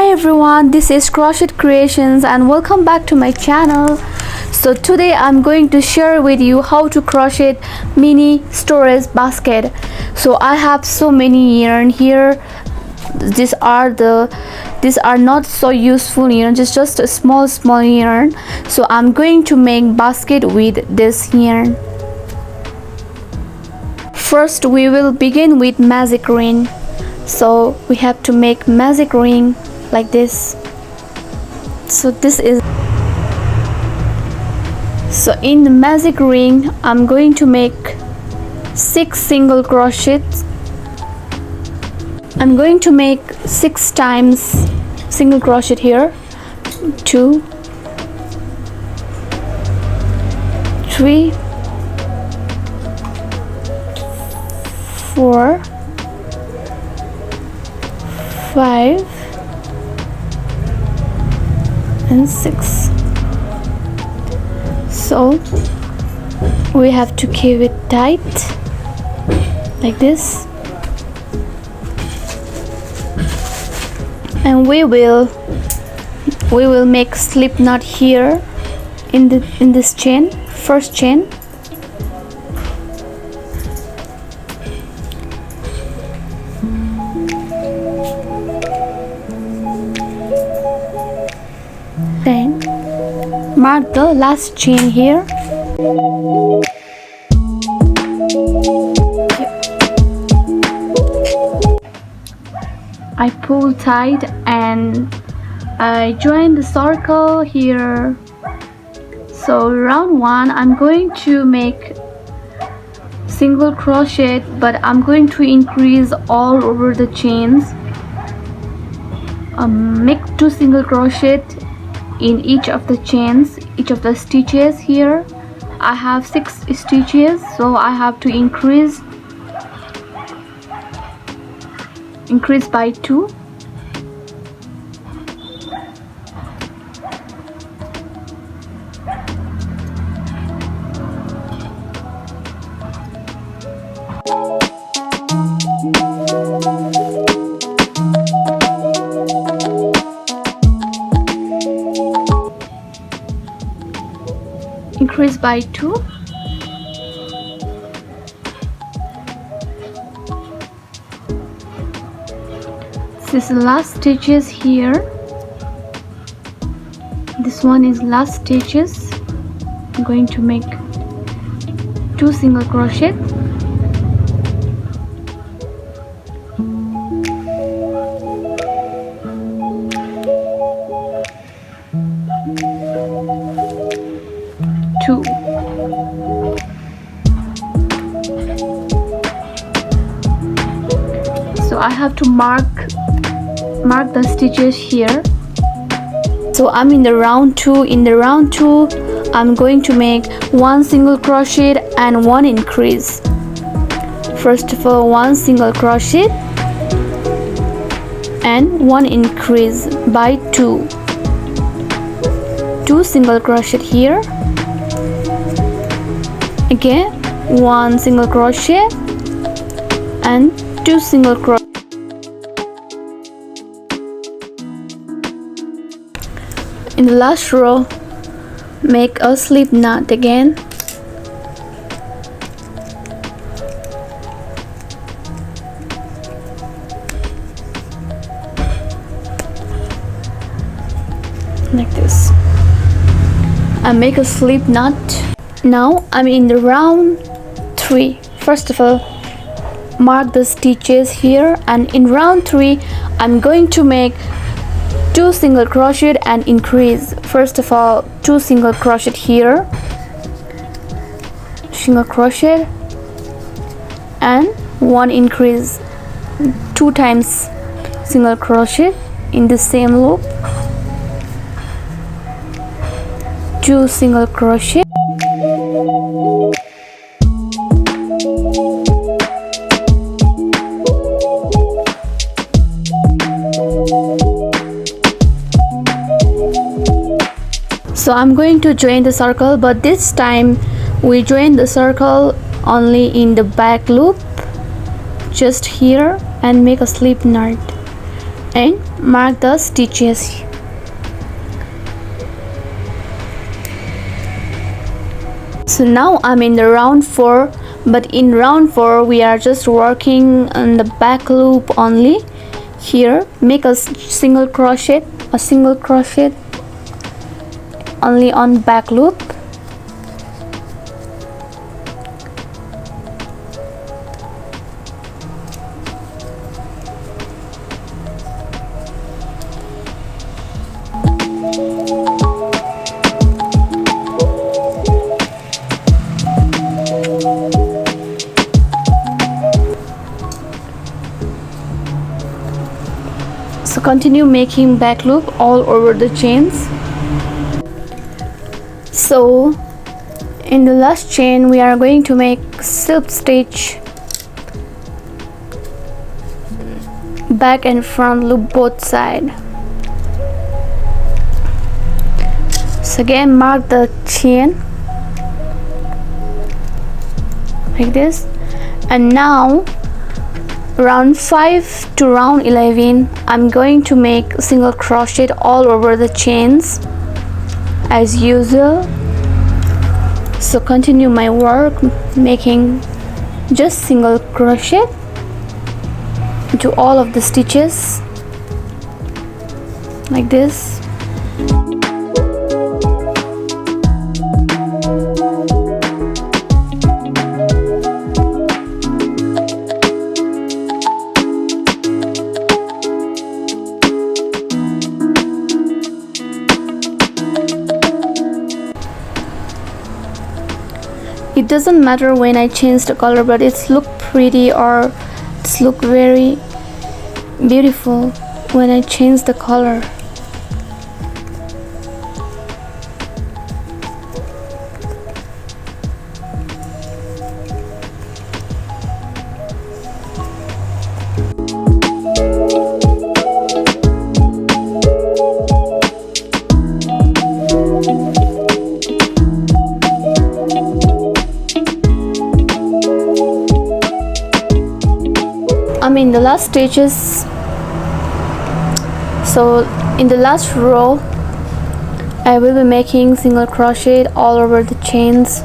Hi everyone, this is Crochet Creations and welcome back to my channel. So today I'm going to share with you how to crochet mini storage basket. So I have so many yarn here. These are not so useful yarn, just a small yarn. So I'm going to make basket with this yarn. First we will begin with magic ring. So we have to make magic ring like this. So in the magic ring I'm going to make 6 single crochets. I'm going to make 6 times single crochet here. 2 3 4 5 and 6. So we have to keep it tight like this, and we will make slip knot here in this chain, first chain. Then mark the last chain here. I pull tight and I join the circle here. So round 1 I'm going to make single crochet, but I'm going to increase all over the chains. Make 2 single crochet in each of the chains, each of the stitches here. I have 6 stitches, so I have to increase by 2. Increase by 2. This is the last stitches here. This one is last stitches. I'm going to make 2 single crochet. So I have to mark the stitches here. So I'm in the round 2. In the round 2 I'm going to make 1 single crochet and 1 increase. First of all, 1 single crochet and 1 increase by 2. 2 single crochet here. Again 1 single crochet and 2 single crochet. In the last row make a slip knot again. Like this. I make a slip knot. Now I'm in the round 3. First of all, mark the stitches here, and in round 3 I'm going to make 2 single crochet and increase. First of all, 2 single crochet here, single crochet and 1 increase. 2 times single crochet in the same loop, 2 single crochet, so I'm going to join the circle, but this time we join the circle only in the back loop, just here, and make a slip knot. and mark the stitches. So now I'm in the round 4, but in round 4 we are just working on the back loop only. Here make a single crochet only on back loop. So continue making back loop all over the chains. So in the last chain we are going to make slip stitch, back and front loop both side. So again mark the chain like this, and now round 5 to round 11 I'm going to make single crochet all over the chains as usual. So continue my work making just single crochet to all of the stitches like this. It doesn't matter when I change the color, but it's look pretty or it's look very beautiful when I change the color. I'm in the last stitches, so in the last row I will be making single crochet all over the chains.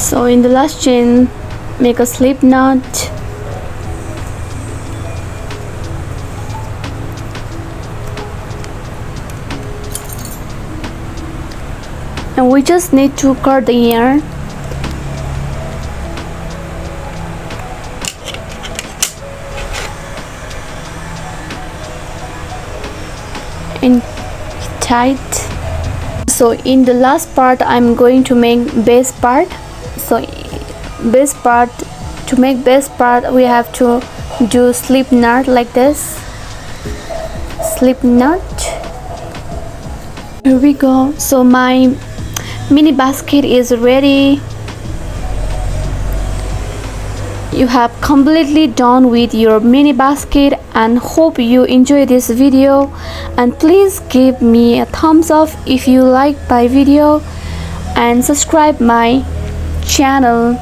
So in the last chain make a slip knot, and we just need to cut the yarn and tight. So in the last part I'm going to make base part. So base part, to make base part we have to do slip knot like this, slip knot. Here we go. So my mini basket is ready. You have completely done with your mini basket, and hope you enjoy this video, and please give me a thumbs up if you like my video and subscribe my channel.